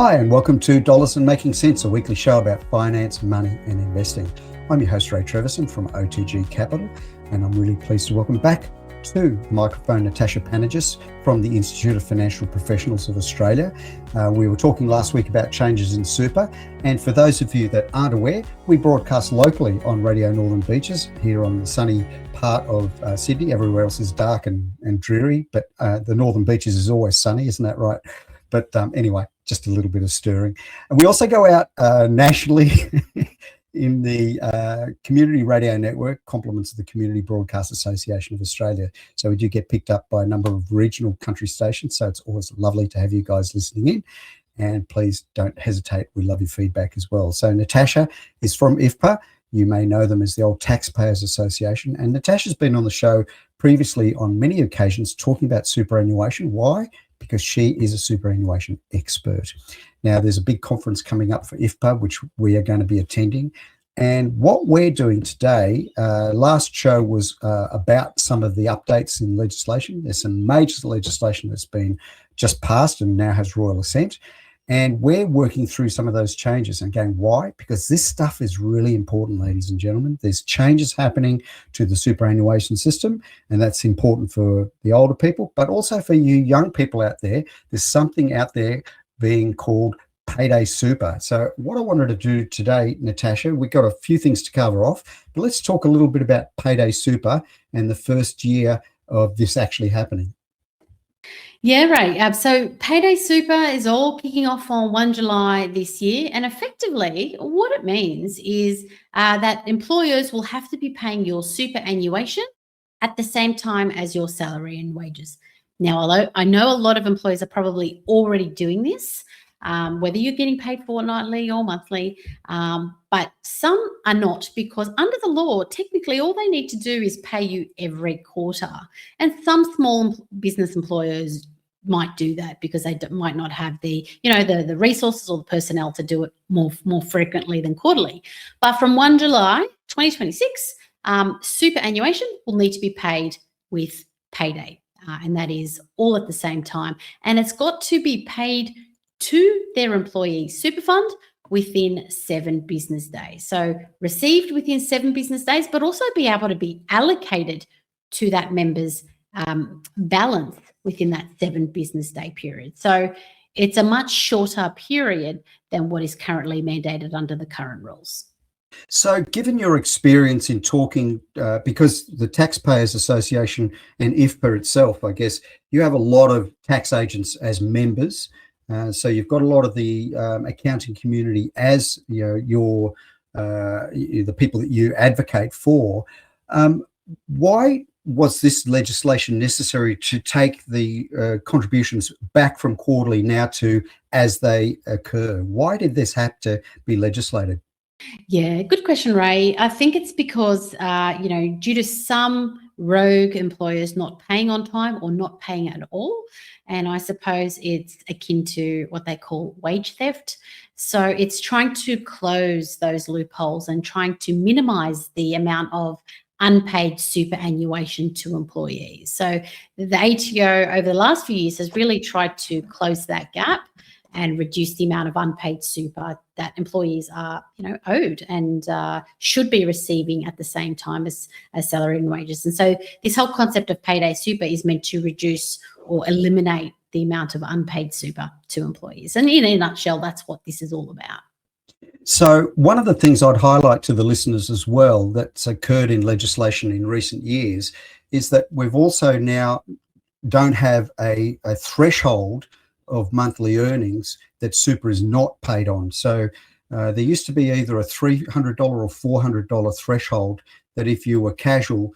Hi, and welcome to Dollars and Making Sense, a weekly show about finance, money, and investing. I'm your host, Ray Treverson from OTG Capital, and I'm really pleased to welcome back to the microphone Natasha Panagis from the Institute of Financial Professionals of Australia. We were talking last week about changes in super, and for those of you that aren't aware, we broadcast locally on Radio Northern Beaches here on the sunny part of Sydney. Everywhere else is dark and dreary, but the Northern Beaches is always sunny, isn't that right? But anyway, just a little bit of stirring. And we also go out nationally in the Community Radio Network, compliments of the Community Broadcast Association of Australia. So we do get picked up by a number of regional country stations. So it's always lovely to have you guys listening in. And please don't hesitate. We love your feedback as well. So Natasha is from IFPA. You may know them as the Old Taxpayers Association. And Natasha's been on the show previously on many occasions talking about superannuation. Why? Because she is a superannuation expert. Now, there's a big conference coming up for IFPA, which we are going to be attending. And what we're doing today, last show was about some of the updates in legislation. There's some major legislation that's been just passed and now has royal assent. And we're working through some of those changes. And again, why? Because this stuff is really important, ladies and gentlemen. There's changes happening to the superannuation system, and that's important for the older people, but also for you young people out there. There's something out there being called payday super. So what I wanted to do today, Natasha, we've got a few things to cover off, but let's talk a little bit about payday super and the first year of this actually happening. Yeah, right. So Payday Super is all kicking off on 1 July this year. And effectively, what it means is that employers will have to be paying your superannuation at the same time as your salary and wages. Now, although I know a lot of employers are probably already doing this, whether you're getting paid fortnightly or monthly, but some are not, because under the law, technically all they need to do is pay you every quarter. And some small business employers might do that because they might not have the resources or the personnel to do it more frequently than quarterly. But from 1 July 2026, superannuation will need to be paid with payday, and that is all at the same time. And it's got to be paid to their employee super fund within 7 business days. So received within 7 business days, but also be able to be allocated to that member's balance within that 7 business day period. So it's a much shorter period than what is currently mandated under the current rules. So given your experience in talking, because the Taxpayers Association and IFPA itself, I guess, you have a lot of tax agents as members. So you've got a lot of the accounting community as the people that you advocate for. Why was this legislation necessary to take the contributions back from quarterly now to as they occur? Why did this have to be legislated? Yeah, good question, Ray. I think it's because, due to some rogue employers not paying on time or not paying at all. And I suppose it's akin to what they call wage theft. So it's trying to close those loopholes and trying to minimize the amount of unpaid superannuation to employees. So the ATO over the last few years has really tried to close that gap and reduce the amount of unpaid super that employees are, owed and should be receiving at the same time as salary and wages. And so this whole concept of payday super is meant to reduce or eliminate the amount of unpaid super to employees. And in a nutshell, that's what this is all about. So one of the things I'd highlight to the listeners as well that's occurred in legislation in recent years is that we've also now don't have a threshold of monthly earnings that super is not paid on. So there used to be either a $300 or $400 threshold that if you were casual,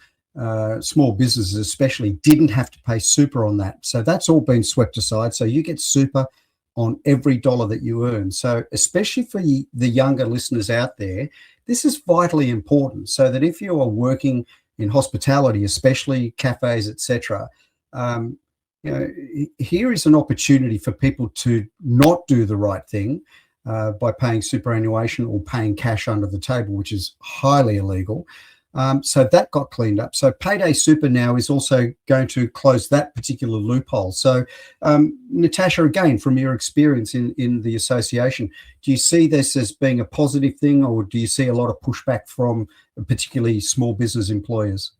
small businesses especially didn't have to pay super on that. So that's all been swept aside. So you get super on every dollar that you earn. So especially for the younger listeners out there, this is vitally important, so that if you are working in hospitality, especially cafes, etc., here is an opportunity for people to not do the right thing by paying superannuation or paying cash under the table, which is highly illegal. So that got cleaned up. So Payday Super now is also going to close that particular loophole. So Natasha, again, from your experience in the association, do you see this as being a positive thing, or do you see a lot of pushback from particularly small business employers?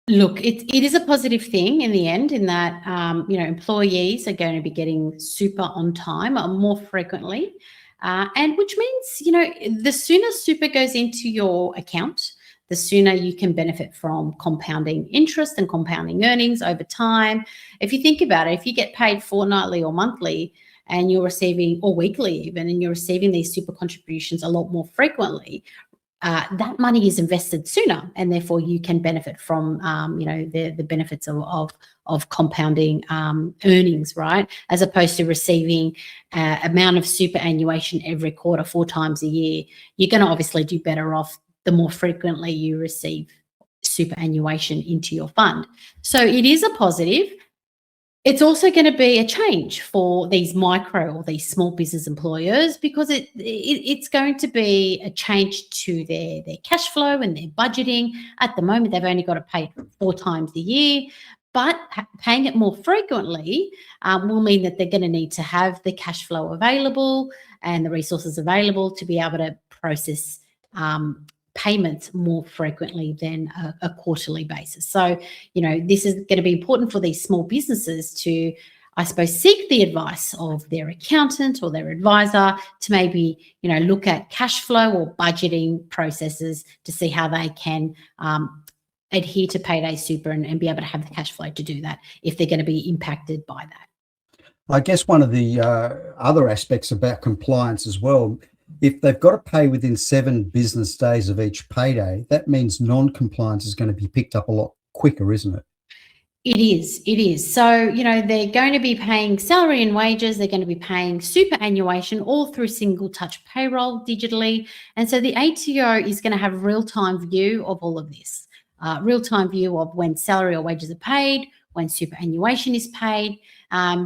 Look, it is a positive thing in the end, in that employees are going to be getting super on time more frequently, and which means the sooner super goes into your account, the sooner you can benefit from compounding interest and compounding earnings over time. If you think about it, if you get paid fortnightly or monthly, and you're receiving, or weekly even, and you're receiving these super contributions a lot more frequently, that money is invested sooner, and therefore you can benefit from the benefits of compounding earnings, right? As opposed to receiving amount of superannuation every quarter, 4 times a year. You're going to obviously do better off the more frequently you receive superannuation into your fund. So it is a positive. It's also going to be a change for these micro or these small business employers, because it's going to be a change to their cash flow and their budgeting. At the moment, they've only got to pay 4 times a year, but paying it more frequently will mean that they're going to need to have the cash flow available and the resources available to be able to process payments more frequently than a quarterly basis. So, this is going to be important for these small businesses to, I suppose, seek the advice of their accountant or their advisor to maybe, look at cash flow or budgeting processes to see how they can adhere to Payday Super and be able to have the cash flow to do that if they're going to be impacted by that. I guess one of the other aspects about compliance as well, if they've got to pay within 7 business days of each payday, that means non-compliance is going to be picked up a lot quicker, isn't it? It is. So, they're going to be paying salary and wages. They're going to be paying superannuation all through single touch payroll digitally. And so the ATO is going to have real-time view of all of this, real-time view of when salary or wages are paid, when superannuation is paid,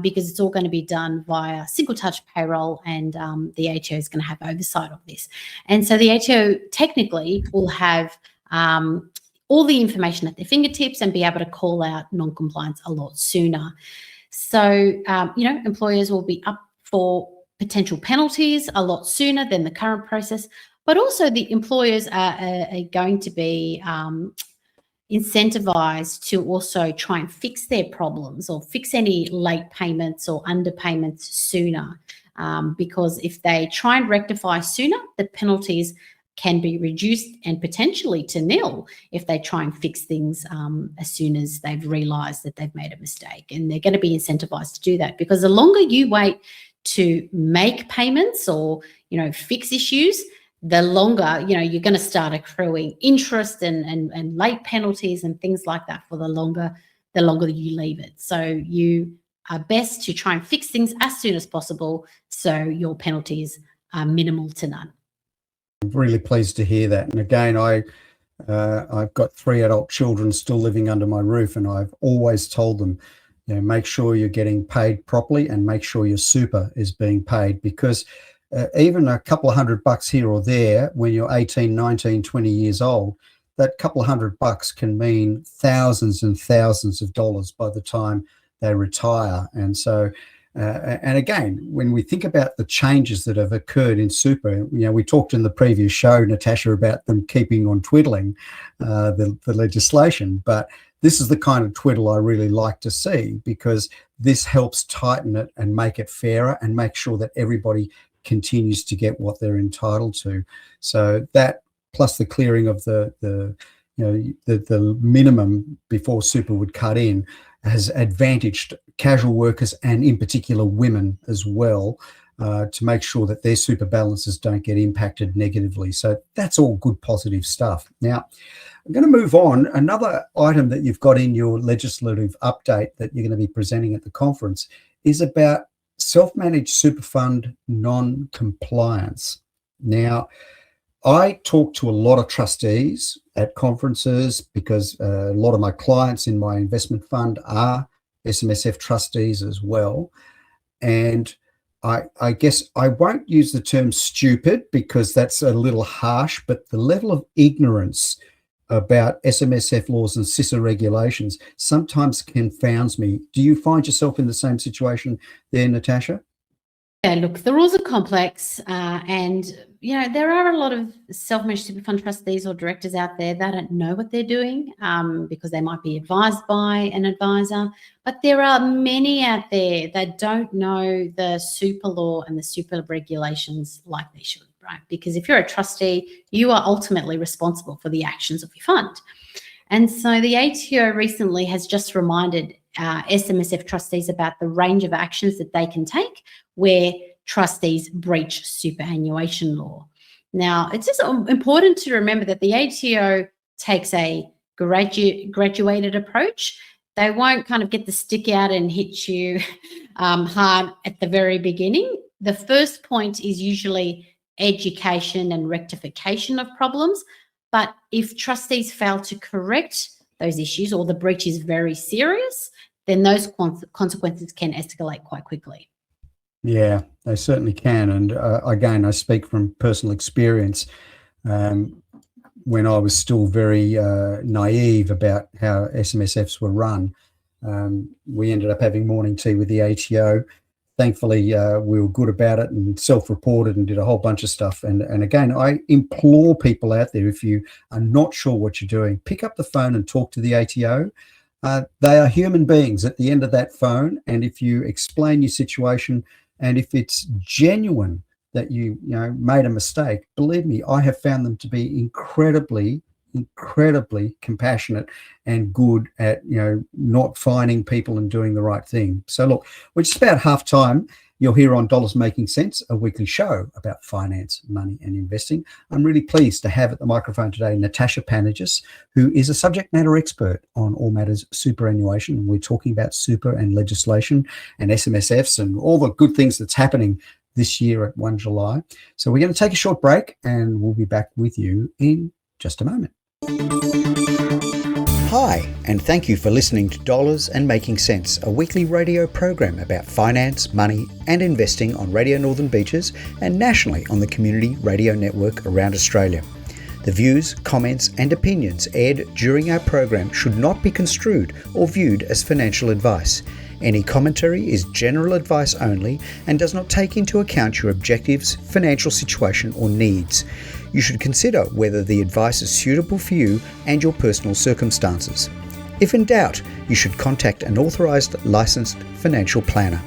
because it's all going to be done via single touch payroll, and the ATO is going to have oversight of this. And so the ATO technically will have all the information at their fingertips and be able to call out non-compliance a lot sooner. So, employers will be up for potential penalties a lot sooner than the current process, but also the employers are going to be incentivized to also try and fix their problems or fix any late payments or underpayments sooner, because if they try and rectify sooner, the penalties can be reduced and potentially to nil if they try and fix things as soon as they've realized that they've made a mistake. And they're going to be incentivized to do that, because the longer you wait to make payments or fix issues, the longer, you're going to start accruing interest and late penalties and things like that for the longer you leave it. So you are best to try and fix things as soon as possible, so your penalties are minimal to none. I'm really pleased to hear that. And again, I've got 3 adult children still living under my roof, and I've always told them, make sure you're getting paid properly and make sure your super is being paid, because even a couple of $100 here or there when you're 18, 19, 20 years old, that couple of $100 can mean thousands and thousands of dollars by the time they retire. And so, and again, when we think about the changes that have occurred in super, we talked in the previous show, Natasha, about them keeping on twiddling the legislation, but this is the kind of twiddle I really like to see, because this helps tighten it and make it fairer and make sure that everybody continues to get what they're entitled to. So that, plus the clearing of the minimum before super would cut in, has advantaged casual workers and in particular women as well, to make sure that their super balances don't get impacted negatively. So that's all good, positive stuff. Now, I'm going to move on. Another item that you've got in your legislative update that you're going to be presenting at the conference is about self-managed super fund non-compliance. Now, I talk to a lot of trustees at conferences, because a lot of my clients in my investment fund are SMSF trustees as well. And I guess I won't use the term stupid, because that's a little harsh, but the level of ignorance about SMSF laws and CISA regulations sometimes confounds me. Do you find yourself in the same situation there, Natasha? Yeah, look, the rules are complex, and there are a lot of self-managed super fund trustees or directors out there that don't know what they're doing because they might be advised by an advisor. But there are many out there that don't know the super law and the super regulations like they should, right? Because if you're a trustee, you are ultimately responsible for the actions of your fund. And so the ATO recently has just reminded SMSF trustees about the range of actions that they can take where trustees breach superannuation law. Now, it's just important to remember that the ATO takes a graduated approach. They won't kind of get the stick out and hit you hard at the very beginning. The first point is usually education and rectification of problems. But if trustees fail to correct those issues or the breach is very serious, then those consequences can escalate quite quickly. Yeah, they certainly can. And again, I speak from personal experience. When I was still very naive about how SMSFs were run, we ended up having morning tea with the ATO. Thankfully, we were good about it and self-reported and did a whole bunch of stuff. And again, I implore people out there, if you are not sure what you're doing, pick up the phone and talk to the ATO. They are human beings at the end of that phone. And if you explain your situation and if it's genuine that you made a mistake, believe me, I have found them to be incredibly compassionate and good at not fining people and doing the right thing. So look, we're just about half time. You're here on Dollars Making Sense, a weekly show about finance, money and investing. I'm really pleased to have at the microphone today Natasha Panagis, who is a subject matter expert on all matters superannuation. We're talking about super and legislation and SMSFs and all the good things that's happening this year at 1 July. So we're going to take a short break and we'll be back with you in just a moment. Hi, and thank you for listening to Dollars and Making Sense, a weekly radio program about finance, money and investing on Radio Northern Beaches and nationally on the Community Radio Network around Australia. The views, comments and opinions aired during our program should not be construed or viewed as financial advice. Any commentary is general advice only and does not take into account your objectives, financial situation or needs. You should consider whether the advice is suitable for you and your personal circumstances. If in doubt, you should contact an authorised licensed financial planner.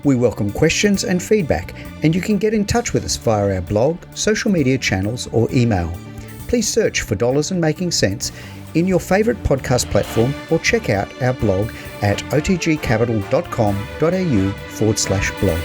We welcome questions and feedback, and you can get in touch with us via our blog, social media channels or email. Please search for Dollars and Making Sense in your favourite podcast platform or check out our blog at otgcapital.com.au/blog.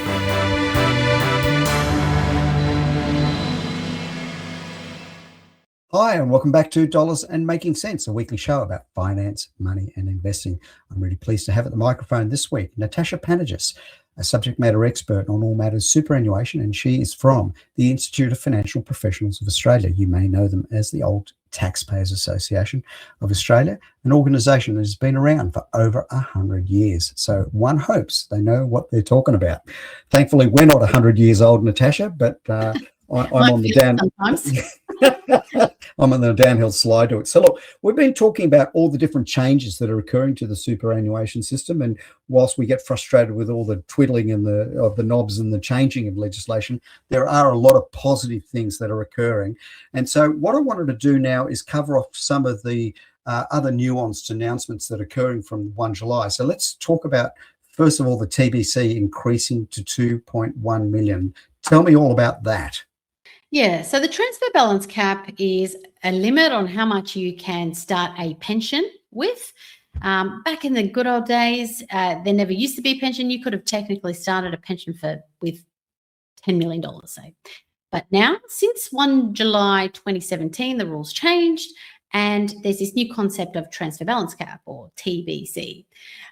Hi, and welcome back to Dollars and Making Sense, a weekly show about finance, money and investing. I'm really pleased to have at the microphone this week Natasha Panagis, a subject matter expert on all matters superannuation, and she is from the Institute of Financial Professionals of Australia. You may know them as the Old Taxpayers Association of Australia, an organisation that has been around for over 100 years. So one hopes they know what they're talking about. Thankfully, we're not 100 years old, Natasha, but I'm on the downhill slide to it. So look, we've been talking about all the different changes that are occurring to the superannuation system, and whilst we get frustrated with all the twiddling and of the knobs and the changing of legislation, there are a lot of positive things that are occurring. And so what I wanted to do now is cover off some of the other nuanced announcements that are occurring from 1 July. So let's talk about, first of all, the TBC increasing to 2.1 million. Tell me all about that. Yeah, so the transfer balance cap is a limit on how much you can start a pension with. Back in the good old days, there never used to be a pension. You could have technically started a pension with $10 million, say. But now, since 1 July 2017, the rules changed, and there's this new concept of transfer balance cap, or TBC.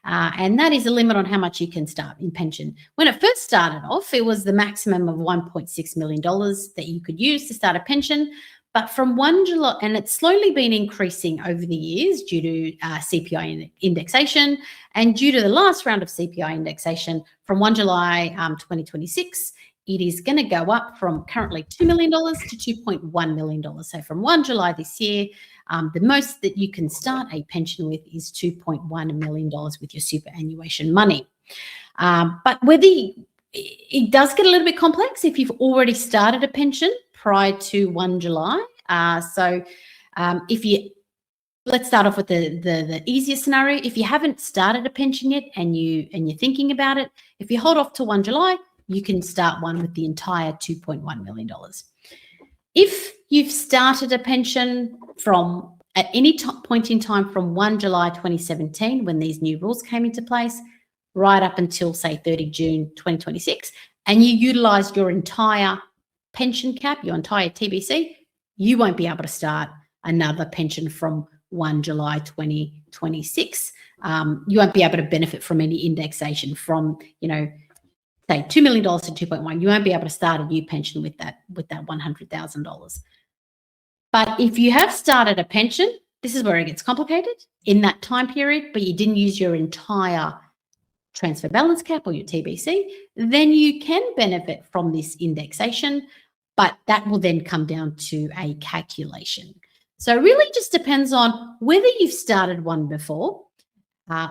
And that is a limit on how much you can start in pension. When it first started off, it was the maximum of $1.6 million that you could use to start a pension. But from 1 July, and it's slowly been increasing over the years due to CPI indexation, and due to the last round of CPI indexation, from 1 July 2026, it is going to go up from currently $2 million to $2.1 million. So from 1 July this year, the most that you can start a pension with is $2.1 million with your superannuation money. But it does get a little bit complex if you've already started a pension prior to 1 July. Let's start off with the easiest scenario. If you haven't started a pension yet and you're thinking about it, if you hold off to 1 July, you can start one with the entire $2.1 million. If you've started a pension from at any point in time from 1 July 2017, when these new rules came into place, right up until, say, 30 June 2026, and you utilised your entire pension cap, your entire TBC, you won't be able to start another pension from 1 July 2026. You won't be able to benefit from any indexation from, say $2 million to 2.1. You won't be able to start a new pension with that $100,000. But if you have started a pension, this is where it gets complicated in that time period, but you didn't use your entire transfer balance cap or your TBC, then you can benefit from this indexation, but that will then come down to a calculation. So it really just depends on whether you've started one before,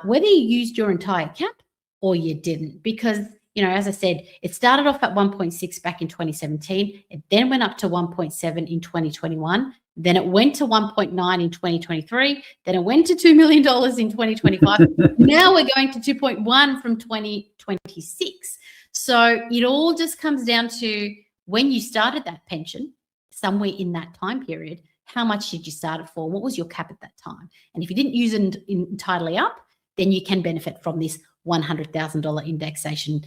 whether you used your entire cap or you didn't, because, as I said, it started off at 1.6 back in 2017. It then went up to 1.7 in 2021. Then it went to 1.9 in 2023. Then it went to $2 million in 2025. Now we're going to 2.1 from 2026. So it all just comes down to when you started that pension, somewhere in that time period, how much did you start it for? What was your cap at that time? And if you didn't use it entirely up, then you can benefit from this $100,000 indexation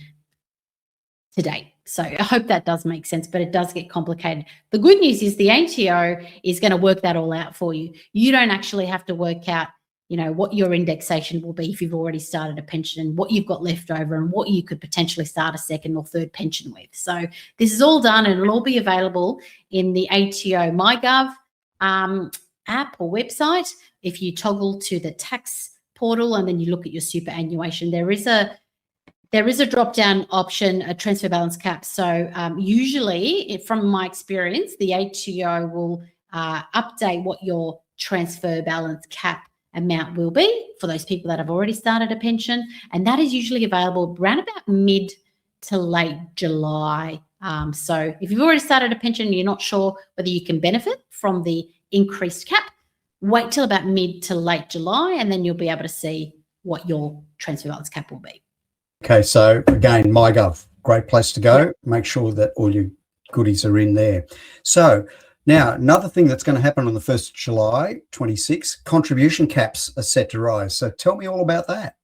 today. So I hope that does make sense, but it does get complicated. The good news is the ATO is going to work that all out for you. You don't actually have to work out, what your indexation will be if you've already started a pension and what you've got left over and what you could potentially start a second or third pension with. So this is all done and it'll all be available in the ATO MyGov app or website. If you toggle to the tax portal and then you look at your superannuation, there is a drop-down option, a transfer balance cap. So usually, from my experience, the ATO will update what your transfer balance cap amount will be for those people that have already started a pension. And that is usually available around about mid to late July. So if you've already started a pension and you're not sure whether you can benefit from the increased cap, wait till about mid to late July, and then you'll be able to see what your transfer balance cap will be. Okay, so again, MyGov, great place to go. Make sure that all your goodies are in there. So now, another thing that's going to happen on the 1st of July 26, contribution caps are set to rise. So tell me all about that.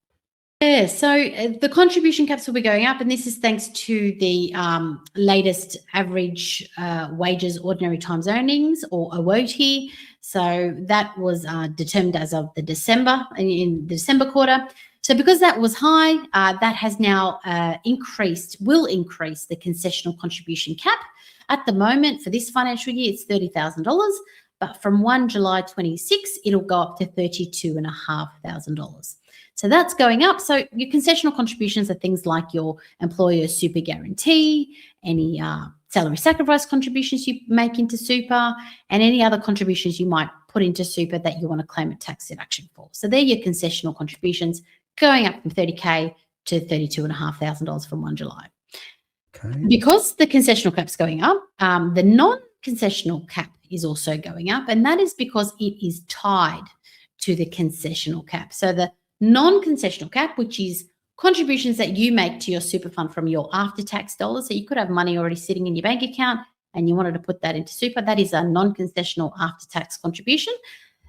Yeah, so the contribution caps will be going up, and this is thanks to the latest average wages ordinary times earnings, or AWOTI. So that was determined as of in the December quarter. So because that was high, that has now will increase the concessional contribution cap. At the moment, for this financial year, it's $30,000, but from 1 July 26, it'll go up to $32,500. So that's going up. So your concessional contributions are things like your employer super guarantee, any salary sacrifice contributions you make into super, and any other contributions you might put into super that you want to claim a tax deduction for. So they're your concessional contributions, going up from $30,000 to $32,500 from 1 July. Okay. Because the concessional cap's going up, the non-concessional cap is also going up, and that is because it is tied to the concessional cap. So the non-concessional cap, which is contributions that you make to your super fund from your after-tax dollars. So you could have money already sitting in your bank account and you wanted to put that into super. That is a non-concessional after-tax contribution.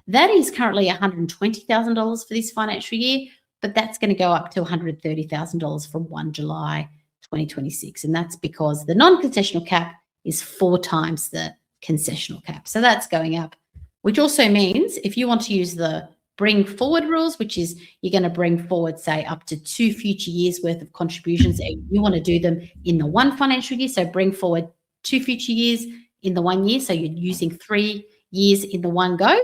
That is currently $120,000 for this financial year, but that's going to go up to $130,000 from 1 July 2026. And that's because the non-concessional cap is 4 times the concessional cap. So that's going up, which also means if you want to use the bring forward rules, which is you're going to bring forward, say, up to 2 future years worth of contributions. You want to do them in the one financial year. So bring forward 2 future years in the 1 year. So you're using 3 years in the one go.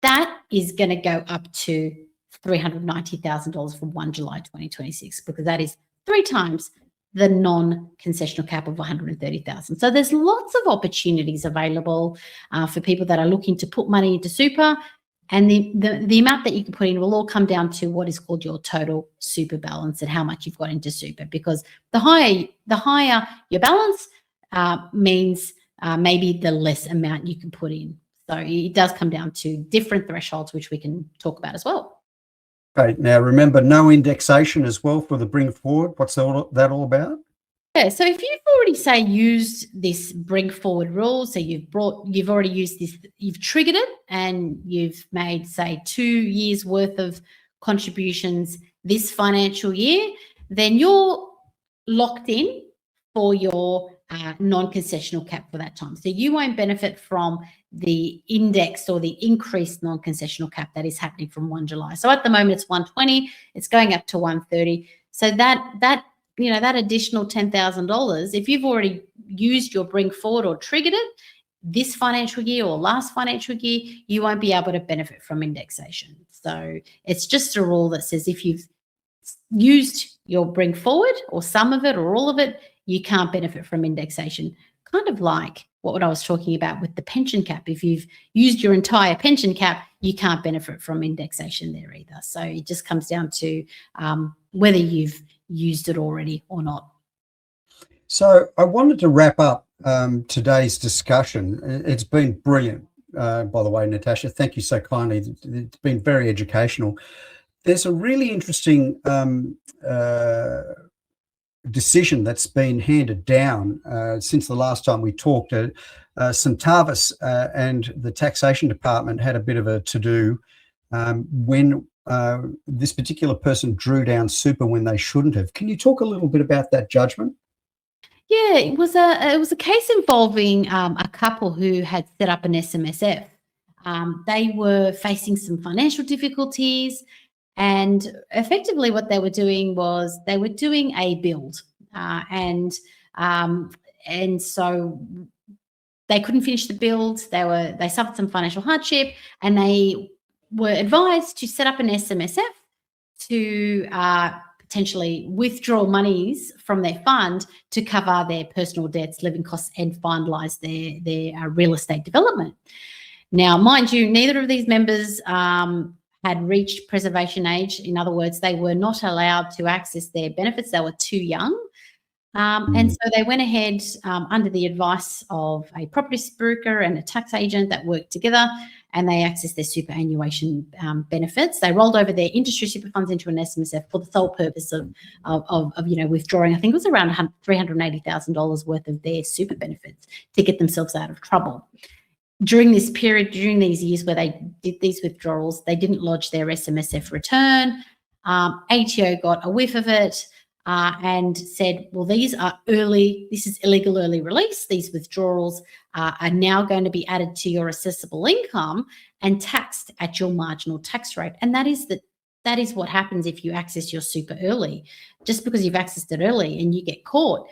That is going to go up to $390,000 from 1 July 2026, because that is 3 times the non-concessional cap of 130,000. So there's lots of opportunities available for people that are looking to put money into super. And the amount that you can put in will all come down to what is called your total super balance and how much you've got into super. Because the higher your balance means maybe the less amount you can put in. So it does come down to different thresholds, which we can talk about as well. Okay. Now, remember, no indexation as well for the bring forward. What's that all about? Yeah, so if you've already, say, used this bring forward rule, so you've already used this, you've triggered it and you've made, say, 2 years worth of contributions this financial year, then you're locked in for your non-concessional cap for that time. So you won't benefit from the indexed or the increased non-concessional cap that is happening from 1 July. So at the moment it's 120, it's going up to 130. So that additional $10,000, if you've already used your bring forward or triggered it this financial year or last financial year, you won't be able to benefit from indexation. So it's just a rule that says if you've used your bring forward or some of it or all of it, you can't benefit from indexation. Kind of like what I was talking about with the pension cap. If you've used your entire pension cap, you can't benefit from indexation there either. So it just comes down to whether you've used it already or not. So I wanted to wrap up today's discussion. It's been brilliant, by the way, Natasha. Thank you so kindly. It's been very educational. There's a really interesting decision that's been handed down since the last time we talked. St Tavis and the Taxation Department had a bit of a to-do when this particular person drew down super when they shouldn't have. Can you talk a little bit about that judgment? Yeah, it was a case involving a couple who had set up an SMSF. They were facing some financial difficulties, and effectively what they were doing was they were doing a build, and so they couldn't finish the build. They suffered some financial hardship, and they were advised to set up an SMSF to potentially withdraw monies from their fund to cover their personal debts, living costs, and finalise their real estate development. Now, mind you, neither of these members had reached preservation age. In other words, they were not allowed to access their benefits. They were too young. And so they went ahead under the advice of a property broker and a tax agent that worked together, and they accessed their superannuation benefits. They rolled over their industry super funds into an SMSF for the sole purpose of withdrawing. I think it was around $380,000 worth of their super benefits to get themselves out of trouble. During this period, during these years where they did these withdrawals, they didn't lodge their SMSF return. ATO got a whiff of it and said, well, this is illegal early release. These withdrawals are now going to be added to your assessable income and taxed at your marginal tax rate. And that is what happens if you access your super early. Just because you've accessed it early and you get caught,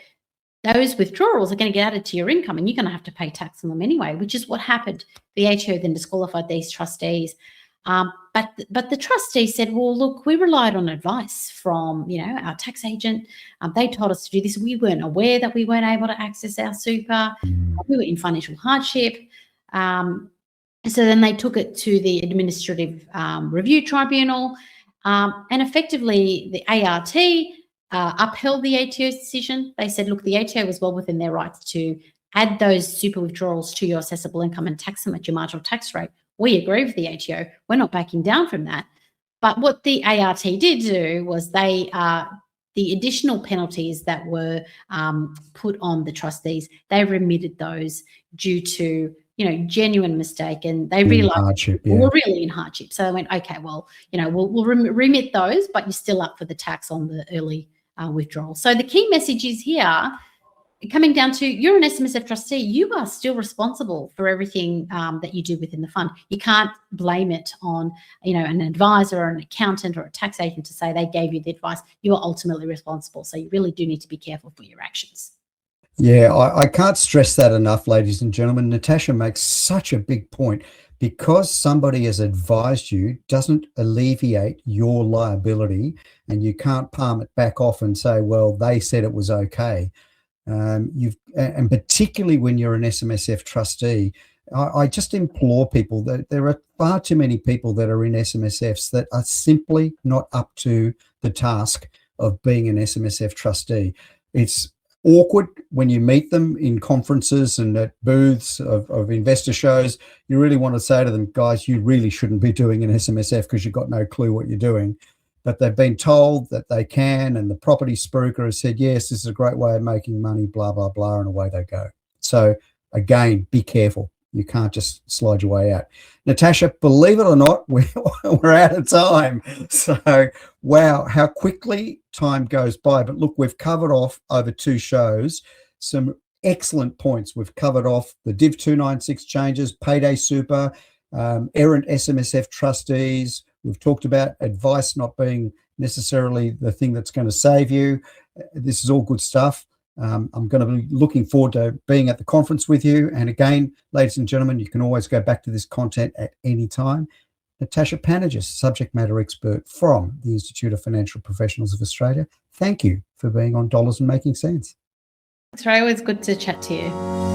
those withdrawals are going to get added to your income and you're going to have to pay tax on them anyway, which is what happened. The ATO then disqualified these trustees. But the trustee said, well, look, we relied on advice from, our tax agent. They told us to do this. We weren't aware that we weren't able to access our super. We were in financial hardship. So then they took it to the Administrative Review Tribunal, and effectively the ART upheld the ATO's decision. They said, look, the ATO was well within their rights to add those super withdrawals to your assessable income and tax them at your marginal tax rate. We agree with the ATO. We're not backing down from that. But what the ART did do was the additional penalties that were put on the trustees, they remitted those due to, genuine mistake. And they realised we were really in hardship. So they went, okay, well, we'll remit those, but you're still up for the tax on the early withdrawal. So the key message is here, coming down to, you're an SMSF trustee, you are still responsible for everything that you do within the fund. You can't blame it on, an advisor or an accountant or a tax agent to say they gave you the advice. You are ultimately responsible. So you really do need to be careful for your actions. Yeah, I can't stress that enough, ladies and gentlemen. Natasha makes such a big point. because somebody has advised you doesn't alleviate your liability, and you can't palm it back off and say, well, they said it was okay. And particularly when you're an SMSF trustee, I just implore people that there are far too many people that are in SMSFs that are simply not up to the task of being an SMSF trustee. It's awkward when you meet them in conferences and at booths of investor shows. You really want to say to them, guys, you really shouldn't be doing an SMSF because you've got no clue what you're doing. But they've been told that they can, and the property spruiker has said, yes, this is a great way of making money, blah, blah, blah, and away they go. So again, be careful. You can't just slide your way out. Natasha, believe it or not, we're out of time. So, wow, how quickly time goes by. But look, we've covered off over 2 shows some excellent points. We've covered off the Div 296 changes, payday super, errant SMSF trustees. We've talked about advice not being necessarily the thing that's going to save you. This is all good stuff. I'm going to be looking forward to being at the conference with you. And again, ladies and gentlemen, you can always go back to this content at any time. Natasha Panagis, subject matter expert from the Institute of Financial Professionals of Australia. Thank you for being on Dollars and Making Sense. It's always good to chat to you.